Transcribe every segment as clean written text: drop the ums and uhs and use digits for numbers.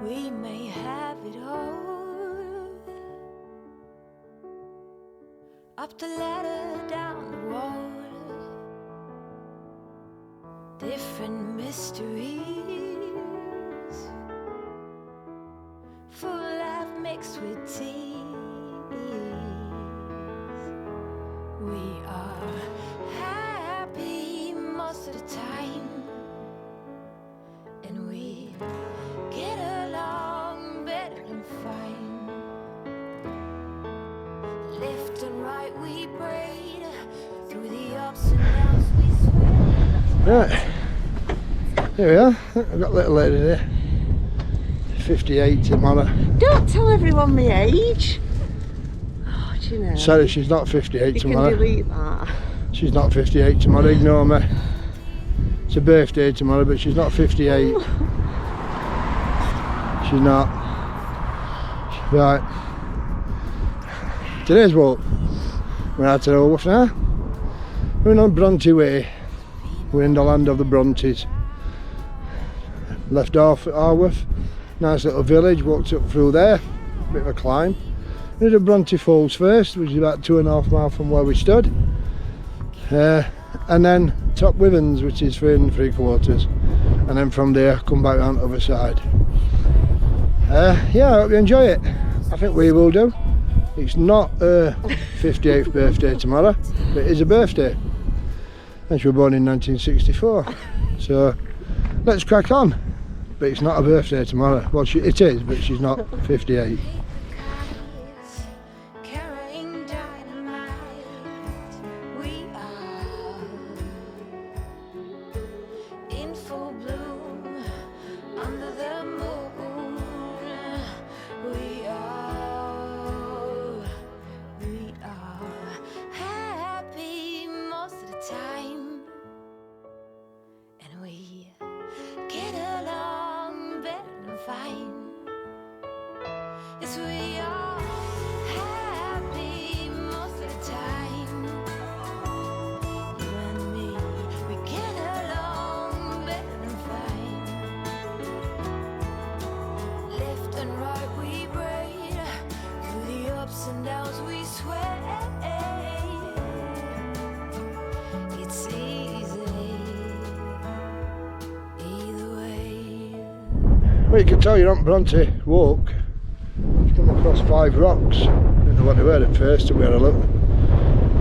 we may have it all. Up the ladder, down the road, different mysteries, full life mixed with tears. We are happy most of the time, and we get along better than fine. Left and right we braid, through the ups and downs we swear. Right, here we are. I've got a little lady there. 58 tomorrow. Don't tell everyone my age. Oh, do you know? Sorry, she's not 58 You tomorrow. can delete that. She's not 58 tomorrow, ignore me. It's her birthday tomorrow, but she's not 58. She's not. Right. Today's walk, we're out to Haworth now. We're in on Bronte Way. We're in the land of the Brontes. Left off at Haworth. Nice little village, walked up through there. Bit of a climb. We did Bronte Falls first, which is about 2.5 miles from where we stood. And then top Withens, which is 3 3/4. And then from there, come back around the other side. Yeah, I hope you enjoy it. I think we will do. It's not her 58th birthday tomorrow, but it is a birthday. And she was born in 1964. So let's crack on. But it's not a birthday tomorrow. Well, it is, but she's not 58. Carrying dynamite, we are in full bloom under the moon. We are happy most of the time, and we get along better than fine. Yes, we are happy most of the time. You and me, we get along better than fine. Left and right we braid, through the ups and downs we sway. It's easy either way. Well, you can tell you're on Bronte Walk. You've come across 5 rocks. I didn't know what they were at first till we had a look.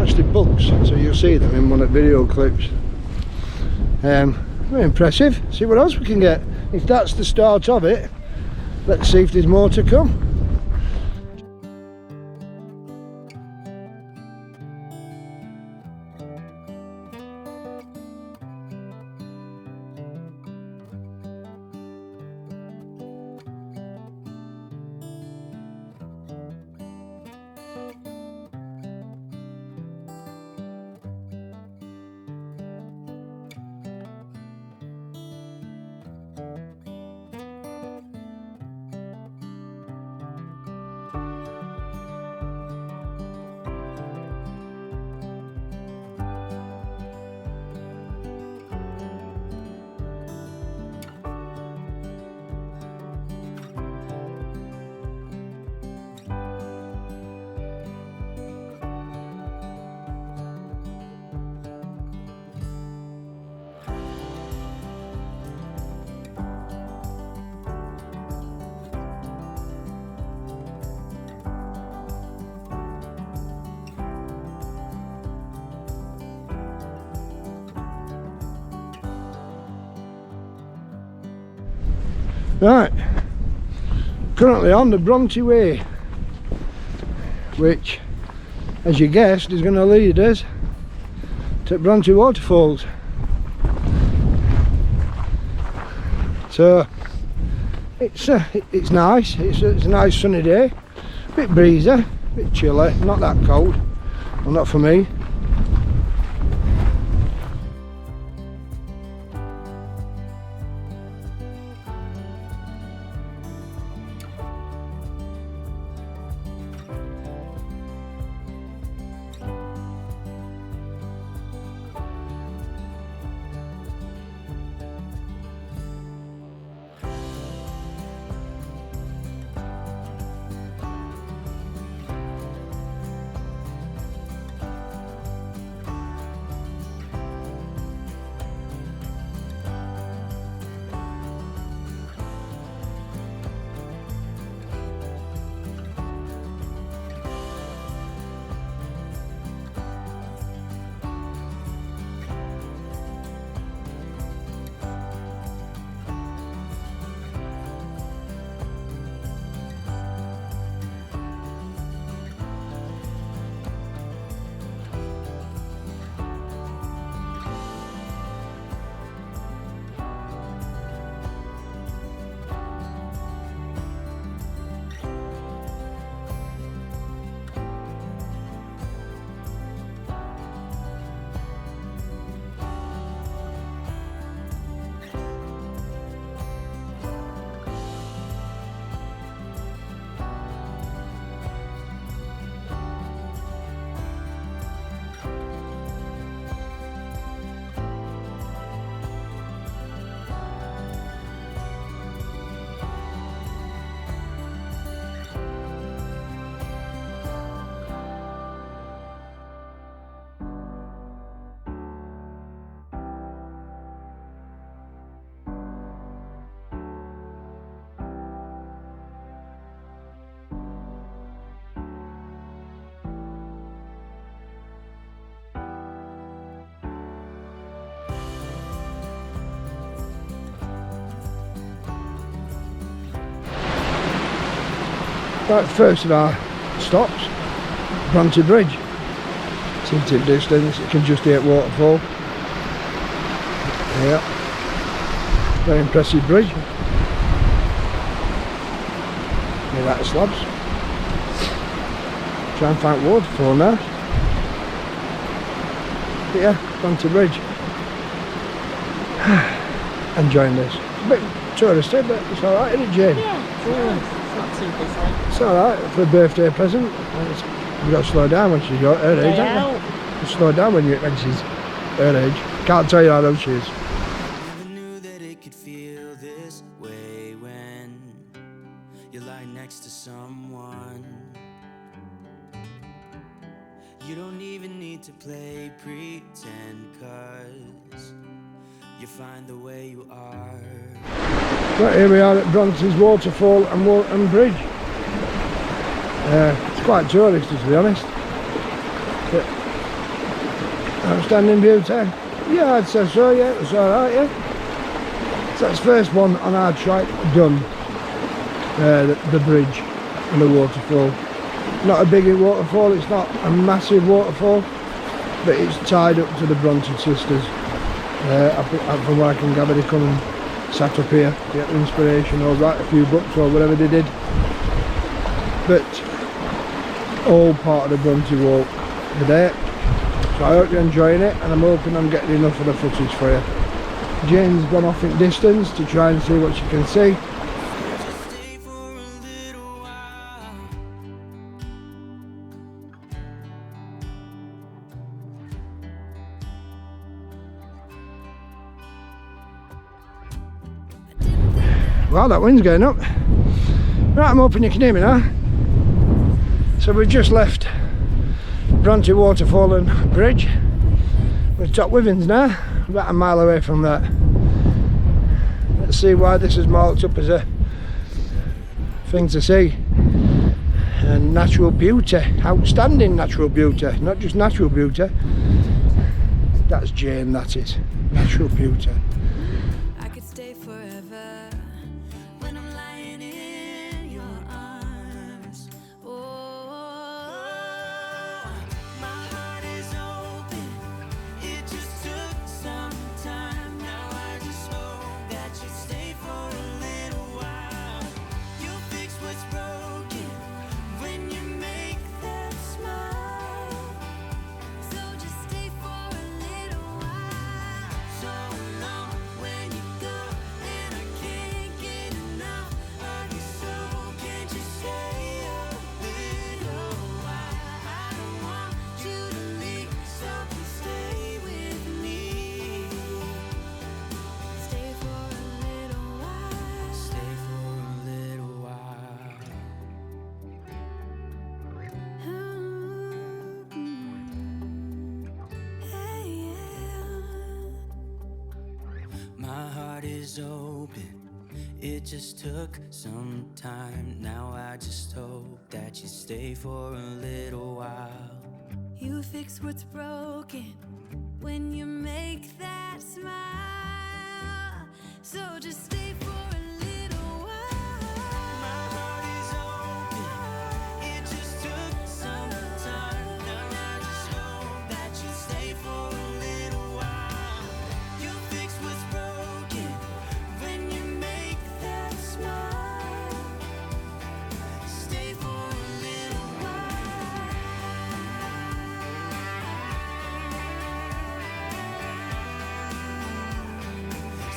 Actually bugs, so you'll see them in one of the video clips. Very impressive. See what else we can get. If that's the start of it, let's see if there's more to come. Right, currently on the Bronte Way, which, as you guessed, is going to lead us to Bronte Waterfalls. So it's nice. It's a nice sunny day, bit breezy, bit chilly, not that cold. Well, not for me. Right, first of our stops, Bronte Bridge. It's in distance, you can just hear waterfall. Yeah, very impressive bridge. Yeah, that's slabs. Try and find waterfall now. But yeah, Bronte Bridge. Enjoying this. It's a bit touristy, but it's alright, isn't it, Jane? Yeah, it's not too busy. It's alright for a birthday present. You've got to slow down when she's your her age, haven't you? You slow down when she's her age. Can't tell you how old she is. Never knew that it could feel this way when you lie next to someone. You don't even need to play pretend, 'cause you find the way you are. Right, here we are at Bronte's Waterfall and Bridge. It's quite touristy, to be honest. But outstanding beauty. Yeah, I'd say so, yeah, it was alright, yeah. So that's the first one on our track done. The bridge and the waterfall. Not a big waterfall, it's not a massive waterfall, but it's tied up to the Bronte sisters. From what I can gather, they come and sat up here to get inspiration or write a few books or whatever they did. But all part of the Bronte walk today. So I hope you're enjoying it, and I'm hoping I'm getting enough of the footage for you. Jane's gone off in distance to try and see what she can see. Stay for a little while. Wow, that wind's going up. Right, I'm hoping you can hear me now. So we've just left Bronte Waterfall and Bridge. We're top Withens now, about a mile away from that. Let's see why this is marked up as a thing to see. And natural beauty, outstanding natural beauty, not just natural beauty. That's Jane, that is, natural beauty. I could stay forever when I'm lying in your arms. Oh, my heart is open. It just took some time. Now I just hope that you stay for a little while. You'll fix what's broken when you make that smile. So just stay for a little while. So long when you go, and I can't get enough of you. So can't you stay a little while? I don't want you to leave, so please stay with me. Stay for a little while. Stay for a little while. Hey, My heart is open. It just took some time. Now I just hope that you stay for a little while. you fix what's broken when you make that smile. So just stay for a little while. My heart is open. It just took some time. Now I just hope that you stay for a little while. You fix what's broken when you make that smile. Stay for a little while.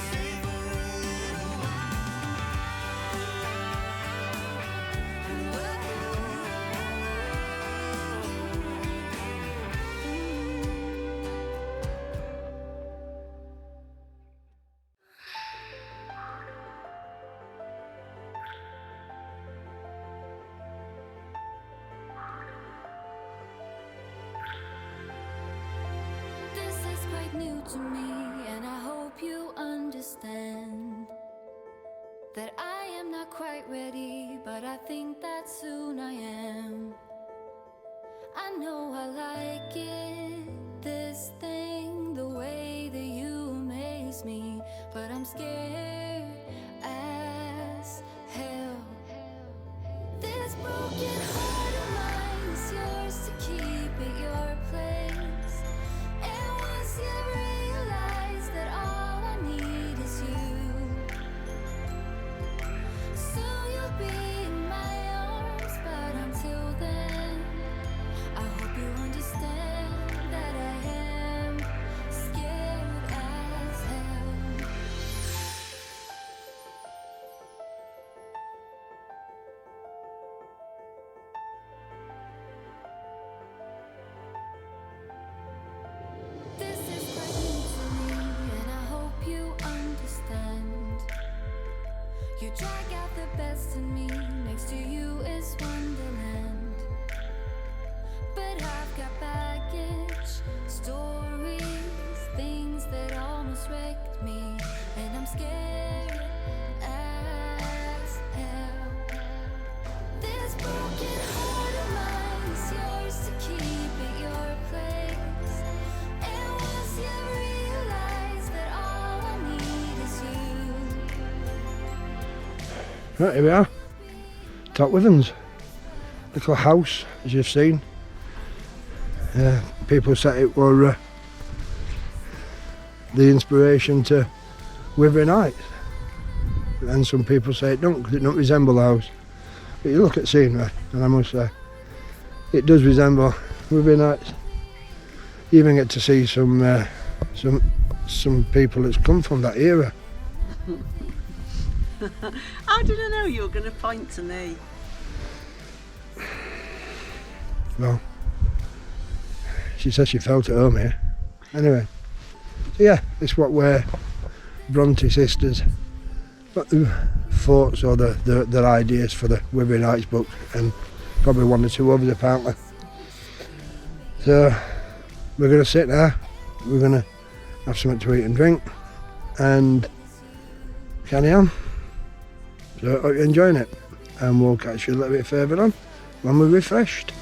Stay for a little This is quite new to me, and I hope you understand that I am not quite ready, but I think that soon I am. I know I like it, this thing, the way that you amaze me, but I'm scared as hell. This broken scared as hell. This broken heart of mine is yours to keep at your place. And once you realize that all I need is you. Right, here we are. Top Withens. Little house, as you've seen. People said it were the inspiration to Withering Heights. And some people say it don't, because it don't resemble the house. But you look at scenery, and I must say, it does resemble Withering Heights. You even get to see some people that's come from that era. How did I know you were going to point to me? Well, she said she felt at home here. Anyway, so yeah, this is what we're Bronte sisters. But the thoughts or their ideas for the Withering Heights book, and probably one or two others apparently. So we're going to sit there, we're going to have something to eat and drink, and carry on. So I hope you're enjoying it, and we'll catch you a little bit further on when we're refreshed.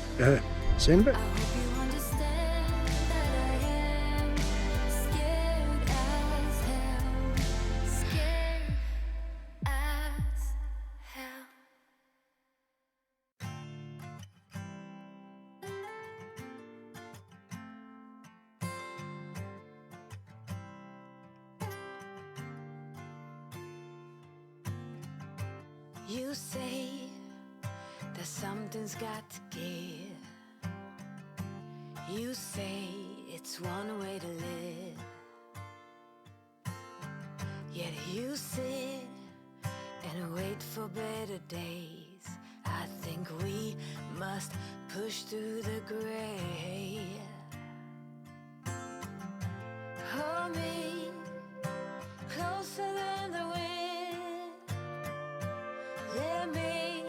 See you in a bit. I hope you understand that I am scared as hell. Scared as hell. You say that something's got to give. You say it's one way to live. Yet you sit and wait for better days. I think we must push through the gray. Hold me closer than the wind. Let me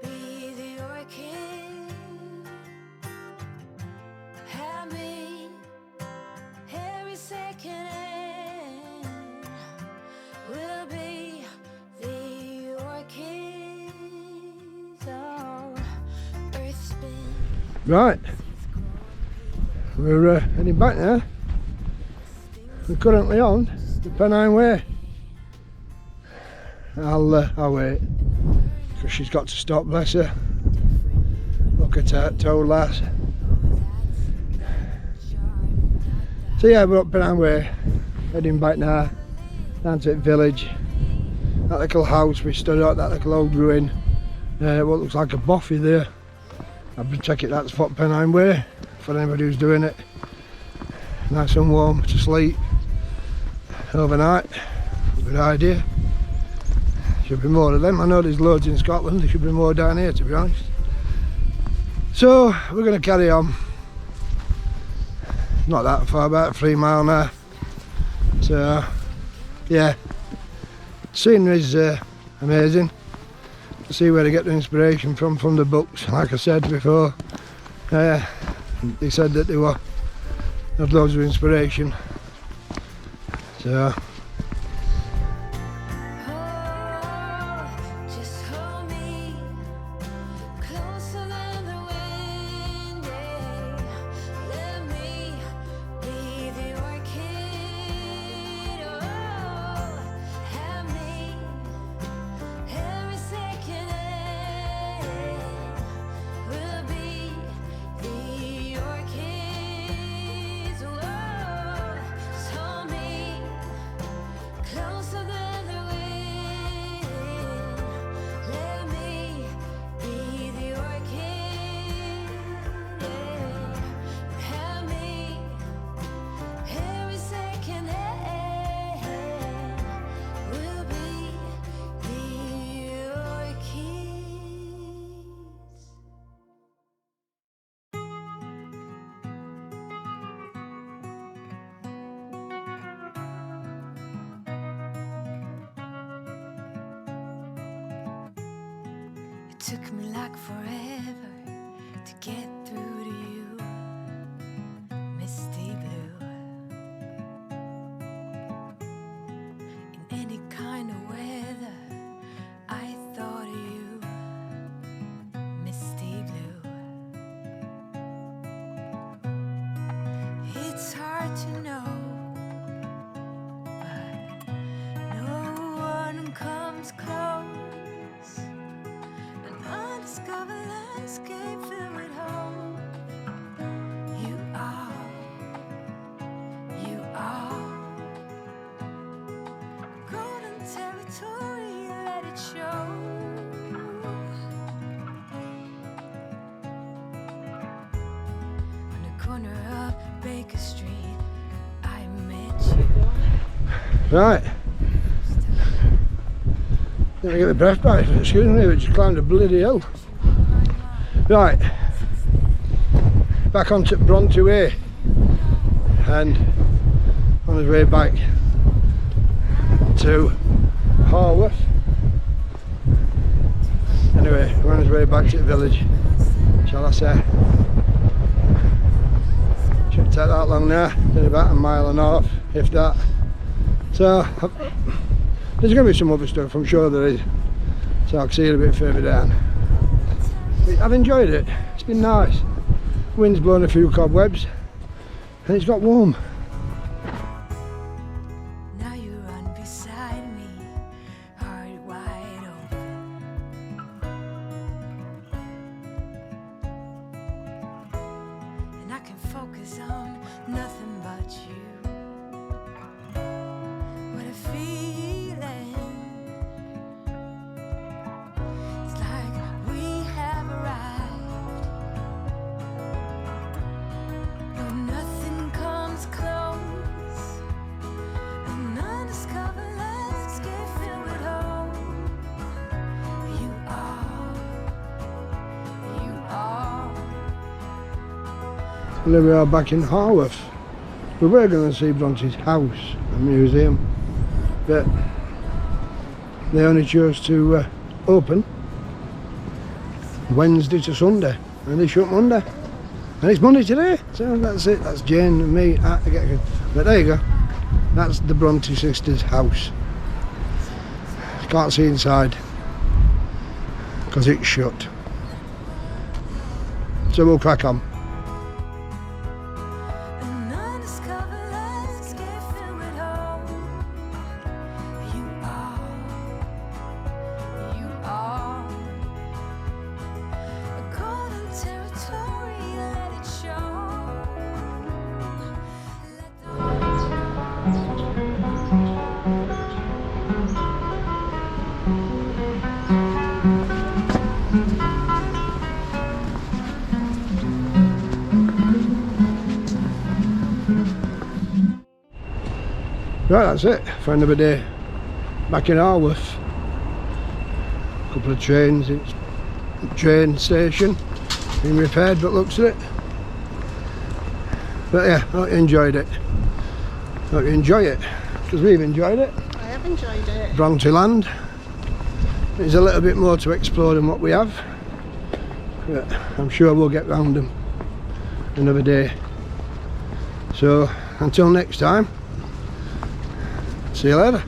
be the orchid. Have me every second. We'll be the orchids. Oh, earth spin. Right, we're heading back now. We're currently on the Pennine Way. I'll wait, because she's got to stop, bless her. Look at her toe lass. So yeah, we're up Pennine Way, heading back now, down to the village. That little house we stood at, that little old ruin, what looks like a bothy there. I've been checking that's Fort Pennine Way, for anybody who's doing it. Nice and warm to sleep overnight, good idea. Should be more of them. I know there's loads in Scotland, there should be more down here to be honest. So we're going to carry on. Not that far, about 3 miles now. So yeah, scenery's amazing. See where they get the inspiration from the books. Like I said before, they said that they had loads of inspiration. So Just hold me closer than the wind. Let me be the orchid. Oh, have me every second. We'll be the orchids. Oh, just hold me closer than the wind. Let me be the orchid. Have me every second. We'll be the orchids. It took me like forever to get through to you, misty blue. In any corner of Baker Street, I met you. Right. Let me get the breath back. Excuse me, we just climbed a bloody hill. Right. Back onto Bronte Way. And on his way back to Haworth. Anyway, we're on his way back to the village, shall I say. Shouldn't take that long now, did about a mile and a half, if that. So, there's going to be some other stuff, I'm sure there is. So I'll see you a bit further down. But I've enjoyed it, it's been nice. Wind's blown a few cobwebs, and it's got warm. Now you run beside me, heart wide open. And I can focus on nothing but you. What a feeling. It's like we have arrived. Though nothing comes close. An undiscovered landscape filled with hope. You are. And then we are back in Haworth. We were going to see Bronte's house and museum, but they only chose to open Wednesday to Sunday, and they shut Monday. And it's Monday today, so that's it. That's Jane and me. But there you go. That's the Bronte sisters' house. Can't see inside because it's shut. So we'll crack on. An undiscovered landscape filled with hope. You are a golden territory, let it show. Right, that's it for another day back in Haworth. A couple of trains, it's train station being repaired, but looks at it. But yeah, I hope you enjoyed it. Hope you enjoy it, because we've enjoyed it. I have enjoyed it. Bronte land. There's a little bit more to explore than what we have, but I'm sure we'll get round them another day. So until next time, see you later.